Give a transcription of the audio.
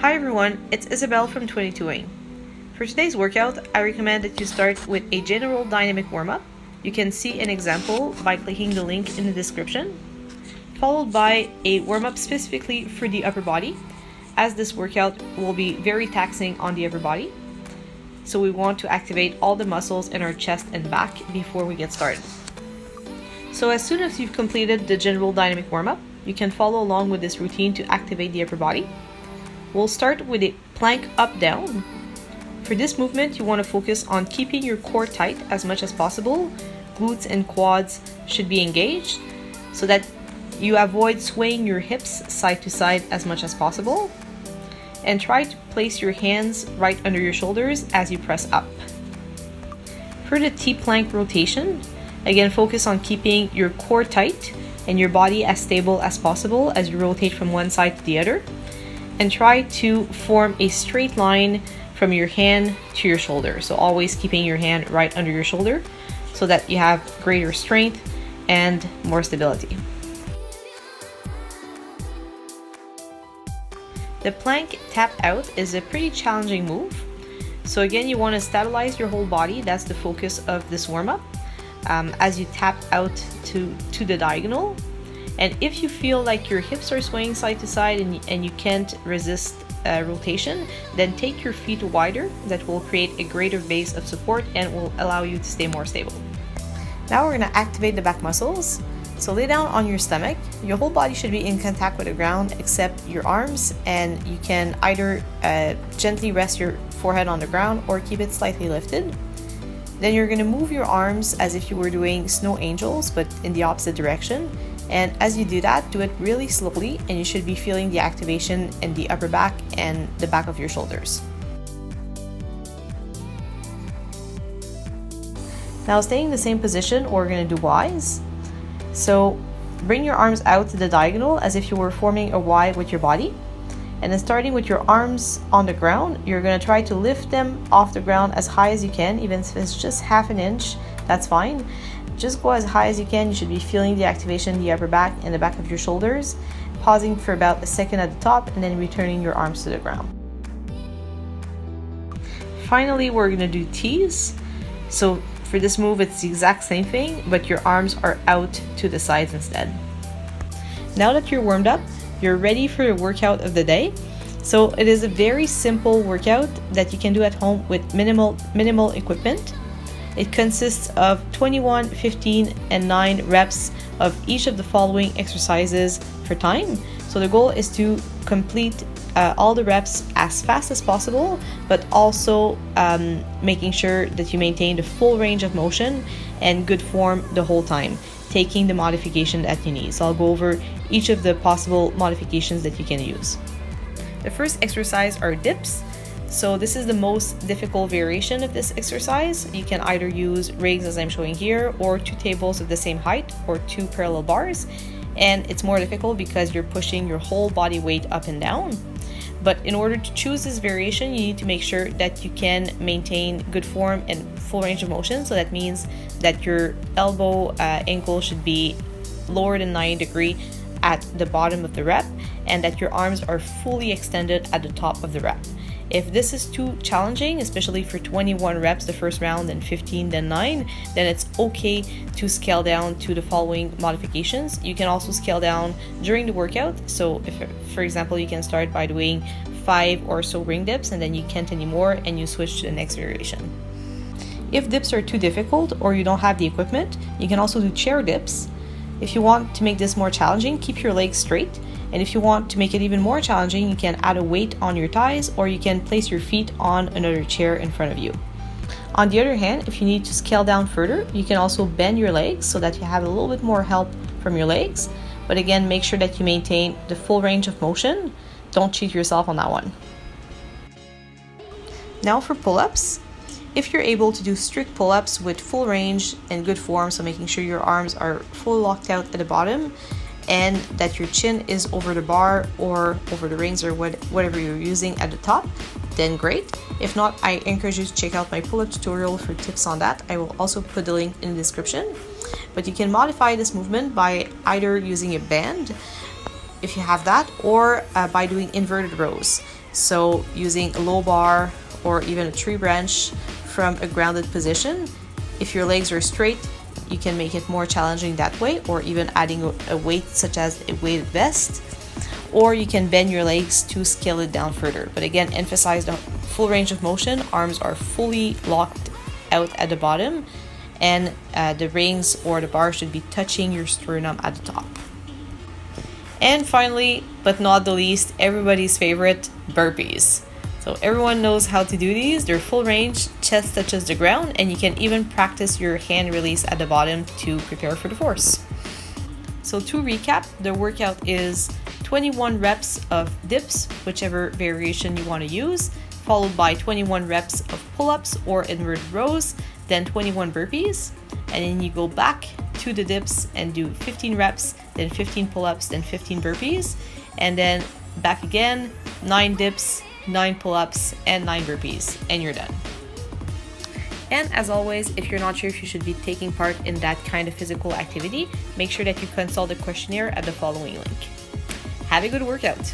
Hi everyone, it's Isabel from 22ing. For today's workout, I recommend that you start with a general dynamic warm-up. You can see an example by clicking the link in the description, followed by a warm-up specifically for the upper body, as this workout will be very taxing on the upper body. So we want to activate all the muscles in our chest and back before we get started. So as soon as you've completed the general dynamic warm-up, you can follow along with this routine to activate the upper body. We'll start with a plank up-down. For this movement, you want to focus on keeping your core tight as much as possible. Glutes and quads should be engaged so that you avoid swaying your hips side to side as much as possible. And try to place your hands right under your shoulders as you press up. For the T-plank rotation, again focus on keeping your core tight and your body as stable as possible as you rotate from one side to the other. And try to form a straight line from your hand to your shoulder. So always keeping your hand right under your shoulder so that you have greater strength and more stability. The plank tap out is a pretty challenging move. So again, you want to stabilize your whole body. That's the focus of this warm-up as you tap out to the diagonal. And if you feel like your hips are swaying side to side and you can't resist rotation, then take your feet wider. That will create a greater base of support and will allow you to stay more stable. Now we're going to activate the back muscles. So lay down on your stomach. Your whole body should be in contact with the ground except your arms, and you can either gently rest your forehead on the ground or keep it slightly lifted. Then you're going to move your arms as if you were doing snow angels, but in the opposite direction. And as you do that, do it really slowly, and you should be feeling the activation in the upper back and the back of your shoulders. Now staying in the same position, we're going to do Ys. So bring your arms out to the diagonal as if you were forming a Y with your body. And then starting with your arms on the ground, you're going to try to lift them off the ground as high as you can, even if it's just half an inch, that's fine. Just go as high as you can. You should be feeling the activation in the upper back and the back of your shoulders, pausing for about a second at the top and then returning your arms to the ground. Finally, we're going to do T's. So for this move, it's the exact same thing, but your arms are out to the sides instead. Now that you're warmed up, you're ready for the workout of the day. So it is a very simple workout that you can do at home with minimal equipment. It consists of 21, 15, and 9 reps of each of the following exercises for time. So the goal is to complete all the reps as fast as possible, but also making sure that you maintain the full range of motion and good form the whole time, taking the modification that you need. So I'll go over each of the possible modifications that you can use. The first exercise are dips. So this is the most difficult variation of this exercise. You can either use rigs as I'm showing here, or 2 tables of the same height, or 2 parallel bars. And it's more difficult because you're pushing your whole body weight up and down. But in order to choose this variation, you need to make sure that you can maintain good form and full range of motion. So that means that your elbow ankle should be lower than 90 degrees at the bottom of the rep, and that your arms are fully extended at the top of the rep. If this is too challenging, especially for 21 reps the first round, then 15, then 9, then it's okay to scale down to the following modifications. You can also scale down during the workout. So if, for example, you can start by doing 5 or so ring dips, and then you can't anymore and you switch to the next variation. If dips are too difficult or you don't have the equipment, you can also do chair dips. If you want to make this more challenging, keep your legs straight. And if you want to make it even more challenging, you can add a weight on your thighs, or you can place your feet on another chair in front of you. On the other hand, if you need to scale down further, you can also bend your legs so that you have a little bit more help from your legs. But again, make sure that you maintain the full range of motion. Don't cheat yourself on that one. Now for pull-ups. If you're able to do strict pull-ups with full range and good form, so making sure your arms are fully locked out at the bottom and that your chin is over the bar or over the rings or whatever you're using at the top, then great. If not, I encourage you to check out my pull-up tutorial for tips on that. I will also put the link in the description. But you can modify this movement by either using a band if you have that, or by doing inverted rows. So using a low bar or even a tree branch from a grounded position. If your legs are straight, you can make it more challenging that way, or even adding a weight such as a weighted vest, or you can bend your legs to scale it down further. But again, emphasize the full range of motion. Arms are fully locked out at the bottom, and the rings or the bar should be touching your sternum at the top. And finally, but not the least, everybody's favorite, burpees. So everyone knows how to do these. They're full range, chest touches the ground, and you can even practice your hand release at the bottom to prepare for the force. So to recap, the workout is 21 reps of dips, whichever variation you want to use, followed by 21 reps of pull-ups or inverted rows, then 21 burpees, and then you go back to the dips and do 15 reps, then 15 pull-ups, then 15 burpees, and then back again, 9 dips, 9 pull-ups, and 9 burpees, and you're done. And as always, if you're not sure if you should be taking part in that kind of physical activity, make sure that you consult the questionnaire at the following link. Have a good workout!